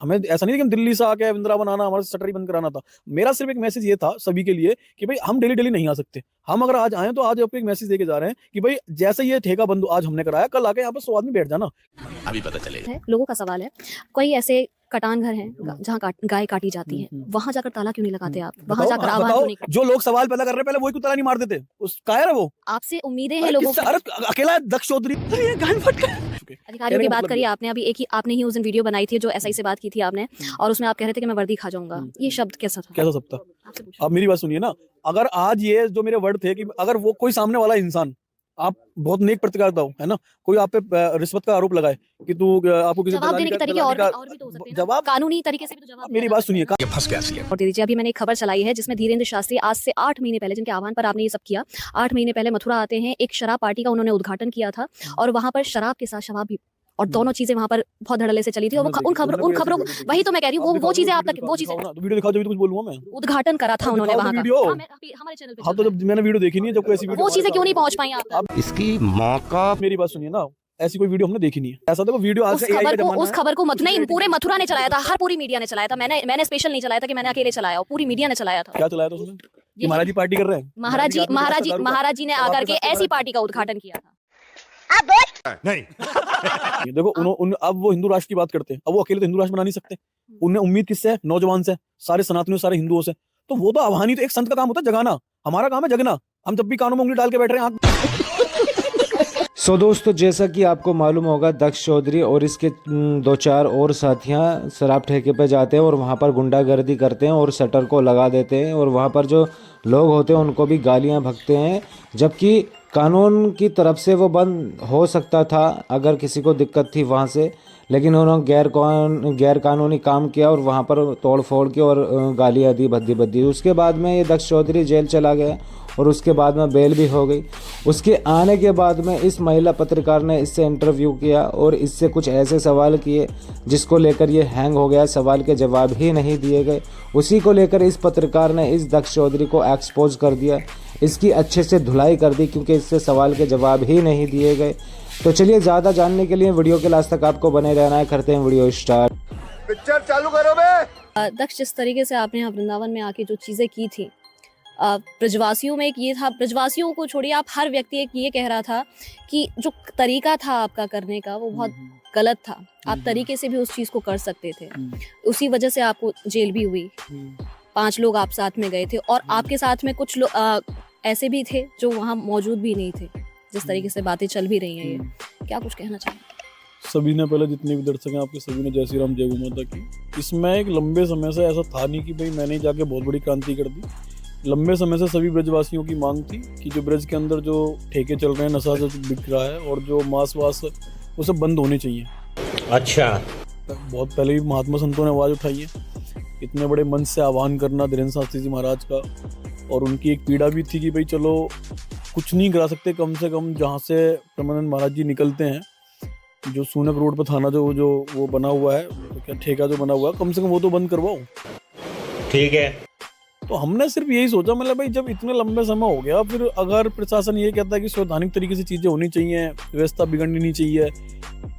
हमें ऐसा नहीं है कि हम दिल्ली से आके वृंदावन आना, हमारा शटर ही बंद कराना था। मेरा सिर्फ एक मैसेज ये था सभी के लिए कि भाई हम डेली डेली नहीं आ सकते। हम अगर आज आए तो आज आपको एक मैसेज देके जा रहे हैं कि भाई जैसे ये ठेका बंद आज हमने कराया, कल आके यहाँ पे 100 आदमी बैठ जाना। अभी पता चलेगा। लोगों का सवाल है, कोई ऐसे कटान घर हैं जहाँ गाय काटी जाती है, वहां जाकर ताला क्यों नहीं लगाते आप? वहां जाकर आवाज क्यों नहीं करते? जो लोग सवाल पैदा कर रहे हैं पहले वही क्यों ताला नहीं मार देते? उस कायर है वो। आपसे उम्मीदें हैं लोगों की। अरे अकेला दक्ष चौधरी अधिकारियों की बात करिए आपने, अभी एक ही आपने ही उस दिन वीडियो बनाई थी जो एसआई से बात की थी आपने, और उसमें आप कह रहे थे कि मैं वर्दी खा जाऊंगा। ये शब्द कैसा था? कैसा सब था? आप मेरी बात सुनिए ना, अगर आज ये जो मेरे वर्ड थे कि अगर वो कोई सामने वाला इंसान, आप बहुत नेक पत्रकारिता हो, है ना, कोई आप पे रिश्वत का आरोप लगाए कि तू आपको किसी जवाब देने के तरीके और भी तो हो सकते हैं, जवाब कानूनी तरीके से भी तो जवाब। मेरी बात सुनिए, फंस गया सी और दे दीजिए, अभी मैंने एक खबर चलाई है जिसमें धीरेन्द्र शास्त्री आज से 8 महीने पहले, जिनके आह्वान पर आपने ये सब किया, 8 महीने पहले मथुरा आते हैं, एक शराब पार्टी का उन्होंने उद्घाटन किया था और वहां पर शराब के साथ शराब भी, और दोनों चीजें वहां पर बहुत धड़ल्ले से चली थी। और उन खबरों वही तो मैं कह रही हूँ, वो चीजें आप तक, वो चीजें वीडियो दिखाओ जब कुछ बोलूंगा मैं। उद्घाटन करा था उन्होंने वहां का, हमारे चैनल पे। हाँ तो जब मैंने वीडियो देखी नहीं है, जब कोई ऐसी वीडियो, वो चीजें क्यों नहीं पहुंच पाई आप तक? इसकी माँ का। मेरी बात सुनिए ना, ऐसी कोई वीडियो हमने देखी नहीं है। ऐसा देखो वीडियो आज से AI का जमाना है। उस खबर को मत नहीं, पूरे मथुरा ने चलाया था, हर पूरी मीडिया ने चलाया था। मैंने स्पेशल नहीं चलाया था कि मैंने अकेले चलाया हो, पूरी मीडिया ने चलाया था। क्या चलाया था उसने? कि महाराज जी पार्टी कर रहे हैं। महाराज जी ने आकर के ऐसी पार्टी का उद्घाटन किया था। नहीं देखो अब वो हिंदू राष्ट्र की बात करते हैं, अब वो अकेले तो हिंदू राष्ट्र बना नहीं सकते। उन्हें उम्मीद किससे है? नौजवान से, सारे सनातनियों, सारे हिंदुओं से। तो वो तो आह्वान ही तो एक संत का काम होता है, जगाना। हमारा काम है जगना। हम जब भी कानों में उंगली डाल के बैठ रहे हैं। सो दोस्तों, जैसा कि आपको मालूम होगा, दक्ष चौधरी और इसके 2-4 और साथियां शराब ठेके पे जाते हैं और वहां पर गुंडागर्दी करते हैं और शटर को लगा देते हैं और वहां पर जो लोग होते हैं उनको भी गालियां बकते हैं, जबकि कानून की तरफ से वो बंद हो सकता था अगर किसी को दिक्कत थी वहाँ से, लेकिन उन्होंने गैर कानूनी काम किया और वहाँ पर तोड़ फोड़ की और गालियाँ दी, भद्दी। उसके बाद में ये दक्ष चौधरी जेल चला गया और उसके बाद में बेल भी हो गई। उसके आने के बाद में इस महिला पत्रकार ने इससे इंटरव्यू किया और इससे कुछ ऐसे सवाल किए जिसको लेकर ये हैंग हो गया, सवाल के जवाब ही नहीं दिए गए। उसी को लेकर इस पत्रकार ने इस दक्ष चौधरी को एक्सपोज कर दिया, इसकी अच्छे से धुलाई कर दी, क्योंकि इससे सवाल के जवाब ही नहीं दिए गए। तो चलिए, ज़्यादा जानने के लिए वीडियो के लास्ट तक आपको बने रहना है। करते हैं वीडियो स्टार्ट। पिक्चर चालू करो बे। दक्ष, जिस तरीके से आपने यहाँ वृंदावन में आके जो चीज़ें की थी, ब्रजवासियों में एक ये था, ब्रजवासियों को छोड़िए, आप हर व्यक्ति एक ये कह रहा था कि जो तरीका था आपका करने का वो बहुत गलत था। आप तरीके से भी उस चीज़ को कर सकते थे, उसी वजह से आपको जेल भी हुई। 5 लोग आप साथ में गए थे और आपके साथ में कुछ लोग ऐसे भी थे जो वहाँ मौजूद भी नहीं थे। जिस तरीके से बातें चल भी रही हैं, ये क्या कुछ कहना चाहिए? सभी ने, पहले जितने भी दर्शक हैं आपके, सभी ने जय श्री राम जय गौ माता की। इसमें एक लंबे समय से ऐसा था नहीं कि भाई मैंने जाके बहुत बड़ी क्रांति कर दी। लंबे समय से सभी ब्रजवासियों की मांग थी कि जो ब्रज के अंदर जो ठेके चल रहे हैं, नशा जो बिक रहा है और जो मांस वास, वो सब बंद होने चाहिए। अच्छा, बहुत पहले भी महात्मा संतों ने आवाज़ उठाई है। इतने बड़े मंच से आह्वान करना धीरेन्द्र शास्त्री जी महाराज का, और उनकी एक पीड़ा भी थी कि भाई चलो कुछ नहीं करा सकते, कम से कम जहाँ से परमानंद महाराज जी निकलते हैं, जो सूनक रोड पर थाना जो वो बना हुआ है, तो क्या ठेका जो बना हुआ है, कम से कम वो तो बंद करवाओ। ठीक है। तो हमने सिर्फ यही सोचा, मतलब भाई जब इतने लंबे समय हो गया, फिर अगर प्रशासन ये कहता है कि संवैधानिक तरीके से चीज़ें होनी चाहिए, व्यवस्था बिगड़नी नहीं चाहिए,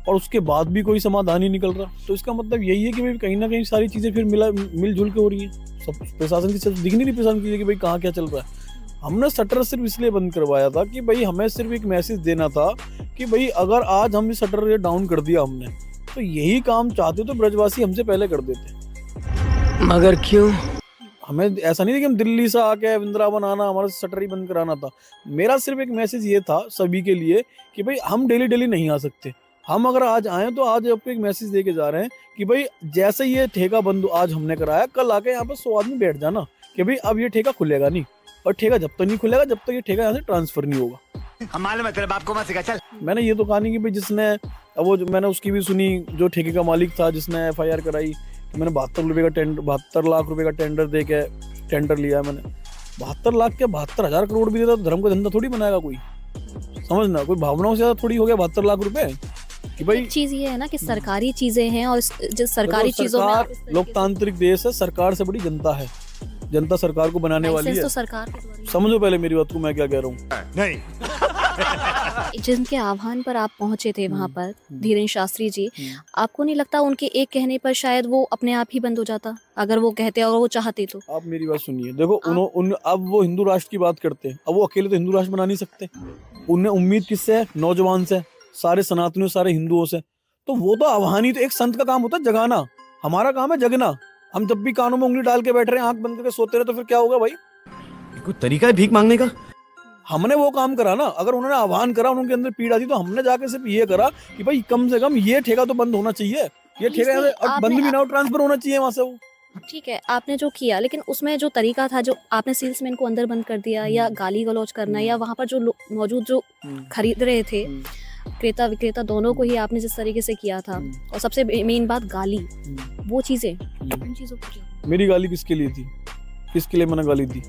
और उसके बाद भी कोई समाधान ही निकल रहा, तो इसका मतलब यही है कि भाई कहीं ना कहीं सारी चीज़ें फिर मिलजुल के हो रही हैं। सब प्रशासन की दिख नहीं रही प्रशासन की कि भाई कहाँ क्या चल रहा है। हमने शटर सिर्फ इसलिए बंद करवाया था कि भाई हमें सिर्फ एक मैसेज देना था कि भाई अगर आज हम शटर डाउन कर दिया हमने, तो यही काम चाहते तो ब्रजवासी हमसे पहले कर देते। मगर क्यों? हमें ऐसा नहीं है कि हम दिल्ली से आके वृंदावन आना, हमारा शटर ही बंद कराना था। मेरा सिर्फ एक मैसेज ये था सभी के लिए कि भाई हम डेली डेली नहीं आ सकते। हम अगर आज आए तो आज आपको एक मैसेज दे के जा रहे हैं कि भाई जैसे ये ठेका बंद आज हमने कराया, कल आके यहाँ पर 100 आदमी बैठ जाना कि भाई अब ये ठेका खुलेगा नहीं। और ठेका जब तक नहीं खुलेगा, जब तक ये ठेका यहाँ से ट्रांसफर नहीं होगा। हम मालूम है तेरे बाप को मत सिखा, चल। मैंने ये तो कहा नहीं कि भाई जिसने, अब वो मैंने उसकी भी सुनी, जो ठेके का मालिक था जिसने FIR कराई, मैंने 72 लाख रुपए का टेंडर लिया है मैंने। 72 लाख के 72,000 करोड़ भी देता तो धर्म का धंधा थोड़ी बनाएगा कोई, समझना। कोई भावनाओं से ज्यादा थोड़ी हो गया 72 लाख रुपए कि भाई। चीज ये है ना कि सरकारी चीजें हैं और जिस सरकारी चीजों में, लोकतांत्रिक देश है, सरकार से बड़ी जनता है, जनता सरकार को बनाने वाली है। तो सरकार समझो पहले मेरी बात को, मैं क्या कह रहा हूँ। नहीं जिनके आह्वान पर आप पहुंचे थे वहां पर, हम्म। धीरेन्द्र शास्त्री जी, आपको नहीं लगता उनके एक कहने पर शायद वो अपने आप ही बंद हो जाता, अगर वो कहते और वो चाहते तो? आप मेरी बात सुनिए, देखो अब वो हिंदू राष्ट्र की बात करते हैं, अब वो अकेले तो हिंदू राष्ट्र बना नहीं सकते। उन्हें उम्मीद किससे है? नौजवान से, सारे सनातनियों, सारे हिंदुओं से। तो वो तो आह्वान ही, तो एक संत का काम होता है जगाना, हमारा काम है जगना। हम जब भी कानों में उंगली डाल के बैठ रहे हैं, आंख बंद करके सोते रहे, तो फिर क्या होगा भाई? कोई तरीका है भीख मांगने का? हमने वो काम करा ना, अगर उन्होंने आह्वान करा, उनके अंदर पीड़ा थी, तो हमने जाके सिर्फ ये करा कि भाई कम से कम ये ठेका तो बंद होना चाहिए, ये ठेका इसलिए और आपने- बंद भी ना हो, ट्रांसफर होना चाहिए वहां से वो। ठीक है, आपने जो किया, लेकिन उसमें जो तरीका था, जो आपने सेल्समैन को अंदर बंद कर दिया या गाली गलौज करना, या वहां पर जो मौजूद जो खरीद रहे थे, क्रेता विक्रेता दोनों को ही आपने जिस तरीके से किया था, और सबसे मेन बात गाली, वो चीजें, उन चीजों को क्या? मेरी गाली किसके लिए थी? किसके लिए मैंने गाली दी?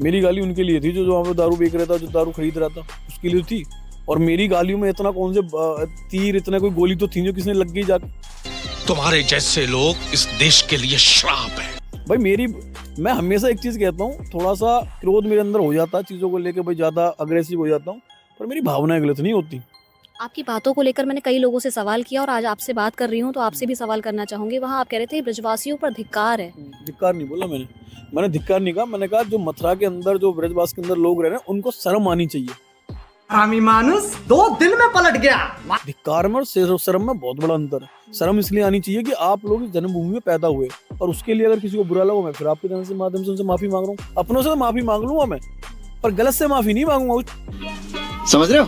मेरी गाली उनके लिए थी जो वहाँ पे दारू बेच रहा था, जो दारू खरीद रहा था, उसके लिए थी। और मेरी गालियों में इतना कौन से तीर, इतना कोई गोली तो थी जो किसने लग गई जाके? तुम्हारे जैसे लोग इस देश के लिए श्राप है। भाई मैं हमेशा एक चीज कहता हूँ, थोड़ा सा क्रोध मेरे अंदर हो जाता है चीजों को लेके, भाई ज्यादा अग्रेसिव हो जाता हूँ, पर मेरी भावनाएं गलत नहीं होती। आपकी बातों को लेकर मैंने कई लोगों से सवाल किया, और आज आपसे बात कर रही हूँ तो आपसे भी सवाल करना चाहूंगी। वहाँ आप कह रहे थे ब्रजवासियों पर धिक्कार है। धिक्कार नहीं बोला मैंने धिक्कार नहीं कहा। मैंने कहा जो मथुरा के अंदर, जो ब्रजवास के अंदर लोग रह रहे हैं, उनको शर्म आनी चाहिए। हरामी मानुस 2 दिन में पलट गया। धिक्कार में और शर्म में बहुत बड़ा अंतर है। शर्म इसलिए आनी चाहिए कि आप लोग इस जन्मभूमि में पैदा हुए, और उसके लिए अगर किसी को बुरा लगा, मैं फिर आपके तरफ से माध्यम से उनसे माफी मांग रहा हूँ। अपनों से तो माफी मांग लूंगा मैं, पर गलत से माफी नहीं मांगूंगा। समझ रहे हो?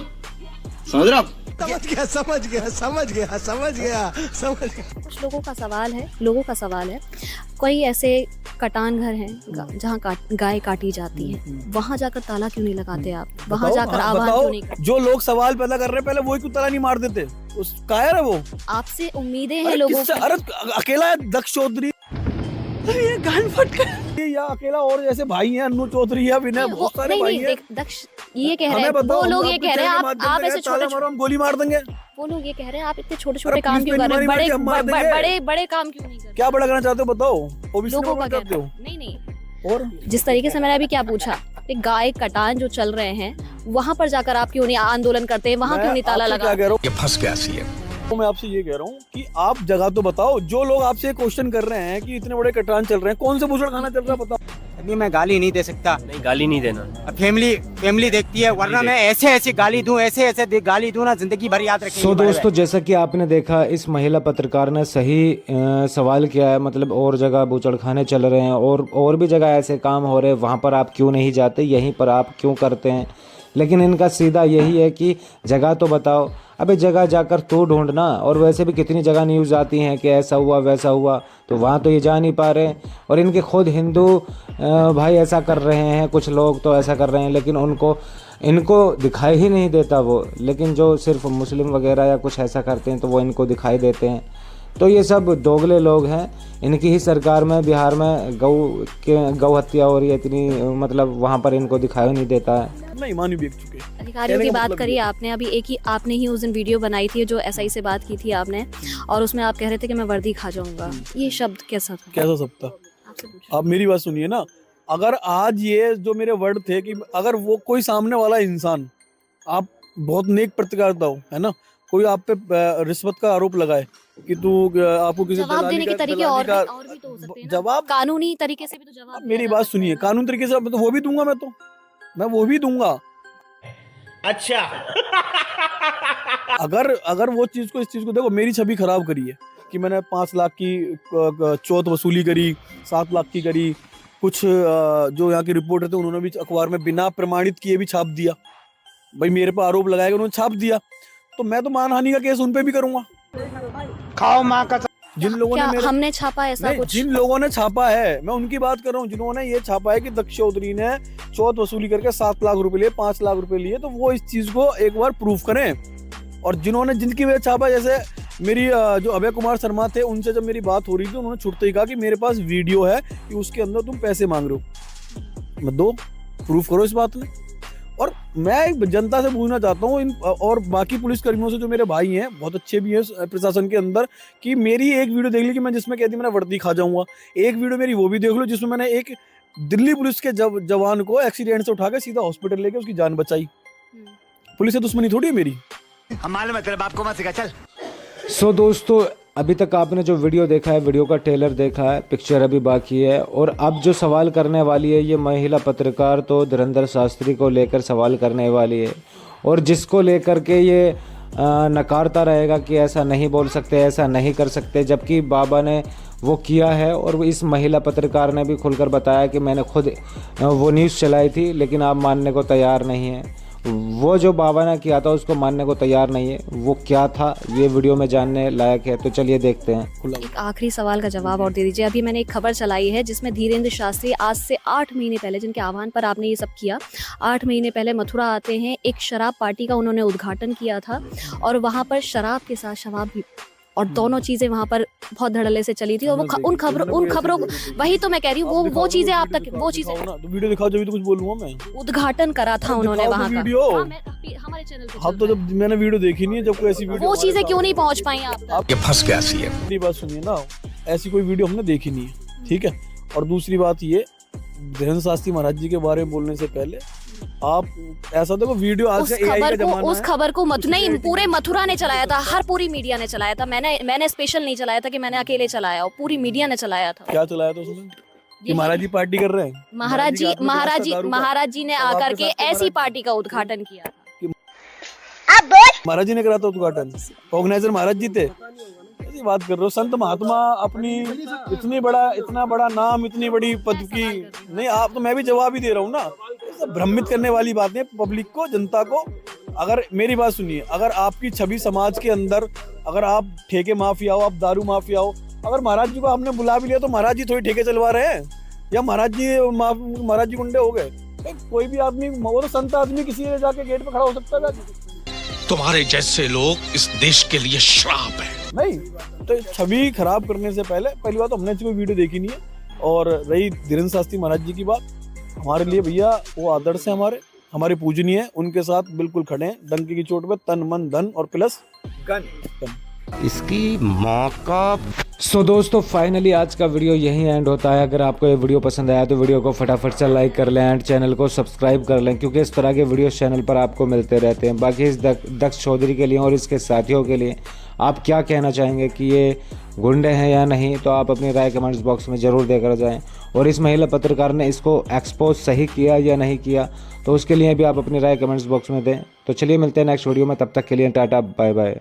समझ रहे हो? समझ गया। कुछ लोगों का सवाल है, कोई ऐसे कटान घर हैं जहाँ गाय काटी जाती है, वहाँ जाकर ताला क्यों नहीं लगाते आप? वहाँ जाकर आह्वान क्यों नहीं करते? जो लोग सवाल पैदा कर रहे हैं, पहले वही क्यों ताला नहीं मार देते? उस कायर है वो। आपसे उम्मीदें हैं लोगों की। अरे अकेला है दक्ष चौधरी, ये गान फट गया। या अकेला, और जैसे भाई हैं अनु चौधरी या विनय, बहुत सारे भाई हैं। दक्ष ये कह रहे हैं, वो लोग ये कह रहे हैं आप ऐसे छोटे, हम गोली मार देंगे। वो लोग ये कह रहे हैं आप इतने छोटे छोटे काम क्यों कर रहे हैं? बड़े काम क्यों नहीं कर रहे? क्या बड़ा करना चाहते हो बताओ? लोगों का कहना हो? नहीं। और जिस तरीके से मैंने अभी क्या पूछा, कि गाय कटान जो चल रहे हैं, वहां पर जाकर आप क्यों नहीं आंदोलन करते हैं? वहां क्यों नहीं ताला लगा? ये फंस गया सीएम। तो मैं आपसे ये कह रहा हूँ कि आप जगह तो बताओ। जो लोग आपसे क्वेश्चन कर रहे हैं कि इतने बड़े कटान चल रहे हैं, कौन से बूचड़ खाना चल रहा है बताओ? अभी मैं गाली नहीं दे सकता। नहीं, गाली नहीं देना। अब फैमिली देखती है, वरना मैं ऐसे गाली दूं, ऐसे गाली दूं ना, जिंदगी भर याद रखेंगे। सो दोस्तों, जैसा कि आपने देखा, इस महिला पत्रकार ने सही सवाल किया है। मतलब और जगह बूचड़खाने चल रहे हैं, और भी जगह ऐसे काम हो रहे हैं, वहाँ पर आप क्यों नहीं जाते? यहीं पर आप क्यों करते हैं? लेकिन इनका सीधा यही है कि जगह तो बताओ। अबे जगह जाकर तू ढूंढना। और वैसे भी कितनी जगह न्यूज़ आती हैं कि ऐसा हुआ वैसा हुआ, तो वहाँ तो ये जा नहीं पा रहे। और इनके खुद हिंदू भाई ऐसा कर रहे हैं, कुछ लोग तो ऐसा कर रहे हैं, लेकिन इनको दिखाई ही नहीं देता वो। लेकिन जो सिर्फ मुस्लिम वगैरह या कुछ ऐसा करते हैं, तो वो इनको दिखाई देते हैं। तो ये सब दोगले लोग हैं। इनकी ही सरकार में, बिहार में गौ हत्या हो रही है इतनी, मतलब वहाँ पर इनको दिखाई नहीं देता है। अपना ईमान ही बेच चुके। अधिकारियों की बात करी आपने, अभी आपने ही उस दिन वीडियो बनाई थी जो एसआई से बात की थी आपने, और उसमें आप कह रहे थे कि मैं वर्दी खा जाऊंगा। ये शब्द कैसा था? कैसा सब था? आप मेरी बात सुनिए ना। अगर आज ये जो मेरे वर्ड थे, कि अगर वो कोई सामने वाला इंसान, आप बहुत नेक पत्रकारिता हो, है ना, कोई आप पे रिश्वत का आरोप लगाए कि तू, आपको किसी जवाब देने के तरीके और भी तो हो सकते हैं ना? जवाब कानूनी तरीके से भी तो जवाब। मेरी बात सुनिए, कानून तरीके से तो वो भी दूंगा, मैं वो भी दूंगा। अच्छा। अगर वो चीज को, इस चीज को देखो, मेरी छवि खराब करी है कि मैंने 5 लाख की चौथ वसूली करी, 7 लाख की करी। कुछ जो यहाँ के रिपोर्टर थे, उन्होंने भी अखबार में बिना प्रमाणित किए भी छाप दिया। भाई मेरे पर आरोप लगाएगा, उन्होंने छाप दिया, तो मैं तो मानहानि का केस उन पे भी करूंगा। खाओ माँ का। जिन लोगों ने हमने छापा ऐसा कुछ? जिन लोगों ने छापा है, मैं उनकी बात कर रहा हूँ। जिन्होंने ये छापा है कि दक्ष चौधरी ने चौथ वसूली करके 7 लाख रुपए लिए, 5 लाख रुपए लिए, तो वो इस चीज को एक बार प्रूफ करें। और जिनकी वजह छापा, जैसे मेरी जो अभय कुमार शर्मा थे, उनसे जब मेरी बात हो रही थी, उन्होंने छुटते ही कहा कि मेरे पास वीडियो है कि उसके अंदर तुम पैसे मांग रहे हो। मैं दो प्रूफ करो इस बात में। और मैं जनता से पूछना चाहता हूँ, और बाकी पुलिस कर्मियों से, जो मेरे भाई हैं, बहुत अच्छे भी हैं प्रशासन के अंदर, कि मेरी एक वीडियो देख ली कि मैं जिसमें कहती मैं वर्दी खा जाऊंगा। एक वीडियो मेरी वो भी देख लो जिसमें मैंने एक दिल्ली पुलिस के जवान को एक्सीडेंट से उठा के सीधा हॉस्पिटल लेके उसकी जान बचाई। पुलिस से दुश्मनी थोड़ी है मेरी। हमारे मतलब बाप को मत सिखा, चल। सो दोस्तों, अभी तक आपने जो वीडियो देखा है, वीडियो का ट्रेलर देखा है, पिक्चर अभी बाकी है। और अब जो सवाल करने वाली है ये महिला पत्रकार, तो धीरेंद्र शास्त्री को लेकर सवाल करने वाली है, और जिसको लेकर के ये नकारता रहेगा कि ऐसा नहीं बोल सकते, ऐसा नहीं कर सकते, जबकि बाबा ने वो किया है। और इस महिला पत्रकार ने भी खुलकर बताया कि मैंने खुद वो न्यूज़ चलाई थी, लेकिन आप मानने को तैयार नहीं है। वो जो बाबा ने किया था उसको मानने को तैयार नहीं है। वो क्या था ये वीडियो में जानने लायक है, तो चलिए देखते हैं। एक आखिरी सवाल का जवाब और दे दीजिए। अभी मैंने एक खबर चलाई है जिसमें धीरेंद्र शास्त्री आज से 8 महीने पहले, जिनके आह्वान पर आपने ये सब किया, 8 महीने पहले मथुरा आते हैं। एक शराब पार्टी का उन्होंने उद्घाटन किया था और वहाँ पर शराब के साथ शराब भी, और दोनों चीजें वहाँ पर बहुत धड़ल्ले से चली थी। और वो उन खबरों वही तो मैं कह रही हूँ, वो चीजें आप तक, वो चीजें तो वीडियो दिखाओ जब तो कुछ बोलूंगा मैं। उद्घाटन करा था उन्होंने वहाँ का। वीडियो हमारे चैनल पे अब तो जब मैंने वीडियो देखी नहीं है, जब कोई ऐसी वीडियो, वो चीजें क्यों नहीं पहुँच पाई आप? ये फंस गया सी है। मेरी बात सुनिए ना, ऐसी कोई वीडियो हमने देखी नहीं है, ठीक है। और दूसरी बात ये, धीरेंद्र शास्त्री महाराज जी के बारे में बोलने से पहले आप ऐसा देखो, वीडियो आज का AI का जमाना है। उस खबर को नहीं, पूरे मथुरा ने चलाया था, हर पूरी मीडिया ने चलाया था। मैंने स्पेशल नहीं चलाया था कि मैंने अकेले चलाया, और पूरी मीडिया ने चलाया था। क्या चलाया था उसमें कि महाराज जी पार्टी कर रहे हैं? महाराज जी ने आकर के ऐसी पार्टी का उद्घाटन किया था। महाराज जी ने करा था उद्घाटन, ऑर्गेनाइजर महाराज जी थे। ऐसी बात कर रहे हो? संत महात्मा अपनी इतना बड़ा नाम, इतनी बड़ी पद की नहीं, आप तो, मैं भी जवाब ही दे रहा हूँ ना। भ्रमित करने वाली बातें पब्लिक को, जनता को। अगर मेरी बात सुनिए, अगर आपकी छवि समाज के अंदर, अगर आप ठेके माफिया हो, आप दारू माफिया हो, अगर महाराज जी को आपने बुला भी लिया तो महाराज जी थोड़ी ठेके चलवा रहे हैं, या महाराज जी गुंडे हो गए? कोई भी आदमी, वो तो संत आदमी किसी ने जाके गेट पे खड़ा हो सकता है। तुम्हारे जैसे लोग इस देश के लिए श्राप है। नहीं तो छवि खराब करने से पहली बात तो हमने कोई वीडियो देखी नहीं है। और रही धीरेंद्र शास्त्री महाराज जी की बात, हमारे लिए भैया वो आदर्श है, हमारे पूजनीय है, उनके साथ बिल्कुल खड़े हैं, डंके की चोट पे, तन मन धन और प्लस गन। इसकी माँ का। सो दोस्तों, फाइनली आज का वीडियो यहीं एंड होता है। अगर आपको ये वीडियो पसंद आया तो वीडियो को फटाफट से लाइक कर लें एंड चैनल को सब्सक्राइब कर लें, क्योंकि इस तरह के वीडियो चैनल पर आपको मिलते रहते हैं। बाकी इस दक्ष चौधरी के लिए और इसके साथियों के लिए आप क्या कहना चाहेंगे कि ये गुंडे हैं या नहीं, तो आप अपनी राय कमेंट्स बॉक्स में ज़रूर देकर जाएं। और इस महिला पत्रकार ने इसको एक्सपोज सही किया या नहीं किया, तो उसके लिए भी आप अपनी राय कमेंट्स बॉक्स में दें। तो चलिए मिलते हैं नेक्स्ट वीडियो में, तब तक के लिए टाटा बाय बाय।